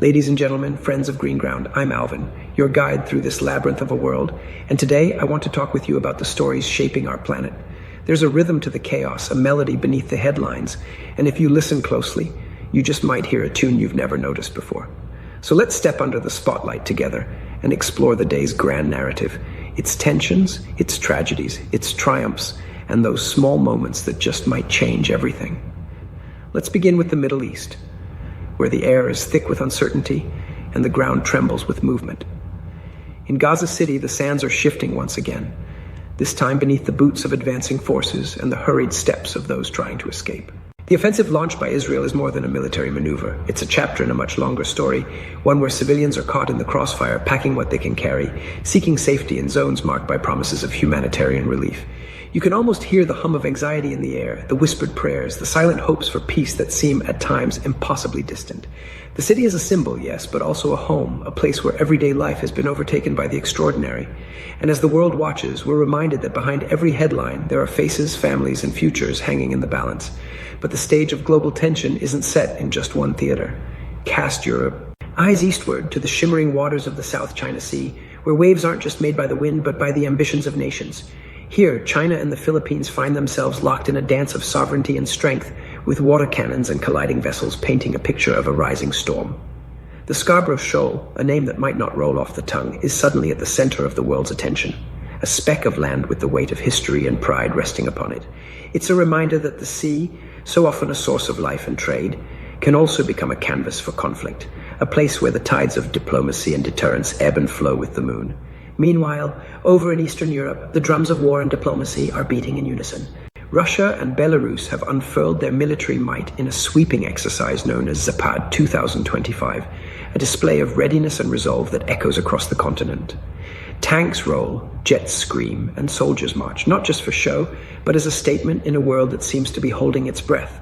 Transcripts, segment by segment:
Ladies and gentlemen, friends of Green Ground, I'm Alvin, your guide through this labyrinth of a world, and today I want to talk with you about the stories shaping our planet. There's a rhythm to the chaos, a melody beneath the headlines, and if you listen closely, you just might hear a tune you've never noticed before. So let's step under the spotlight together and explore the day's grand narrative, its tensions, its tragedies, its triumphs, and those small moments that just might change everything. Let's begin with the Middle East, where the air is thick with uncertainty and the ground trembles with movement. In Gaza City, the sands are shifting once again, this time beneath the boots of advancing forces and the hurried steps of those trying to escape. The offensive launched by Israel is more than a military maneuver. It's a chapter in a much longer story, one where civilians are caught in the crossfire, packing what they can carry, seeking safety in zones marked by promises of humanitarian relief. You can almost hear the hum of anxiety in the air, the whispered prayers, the silent hopes for peace that seem at times impossibly distant. The city is a symbol, yes, but also a home, a place where everyday life has been overtaken by the extraordinary. And as the world watches, we're reminded that behind every headline, there are faces, families, and futures hanging in the balance. But the stage of global tension isn't set in just one theater. Cast your eyes eastward to the shimmering waters of the South China Sea, where waves aren't just made by the wind, but by the ambitions of nations. Here, China and the Philippines find themselves locked in a dance of sovereignty and strength, with water cannons and colliding vessels painting a picture of a rising storm. The Scarborough Shoal, a name that might not roll off the tongue, is suddenly at the center of the world's attention, a speck of land with the weight of history and pride resting upon it. It's a reminder that the sea, so often a source of life and trade, can also become a canvas for conflict, a place where the tides of diplomacy and deterrence ebb and flow with the moon. Meanwhile, over in Eastern Europe, the drums of war and diplomacy are beating in unison. Russia and Belarus have unfurled their military might in a sweeping exercise known as Zapad 2025, a display of readiness and resolve that echoes across the continent. Tanks roll, jets scream, and soldiers march, not just for show, but as a statement in a world that seems to be holding its breath.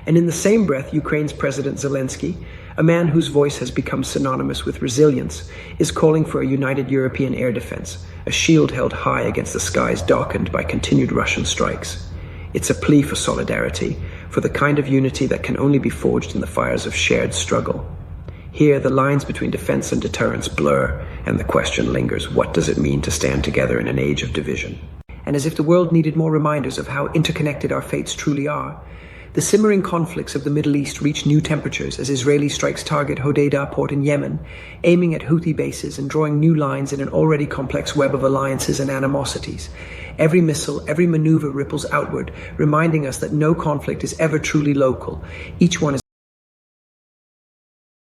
And in the same breath, Ukraine's President Zelensky, a man whose voice has become synonymous with resilience, is calling for a united European air defense, a shield held high against the skies darkened by continued Russian strikes. It's a plea for solidarity, for the kind of unity that can only be forged in the fires of shared struggle. Here, the lines between defense and deterrence blur, and the question lingers: what does it mean to stand together in an age of division? And as if the world needed more reminders of how interconnected our fates truly are, the simmering conflicts of the Middle East reach new temperatures as Israeli strikes target Hodeidah port in Yemen, aiming at Houthi bases and drawing new lines in an already complex web of alliances and animosities. Every missile, every maneuver ripples outward, reminding us that no conflict is ever truly local. Each one is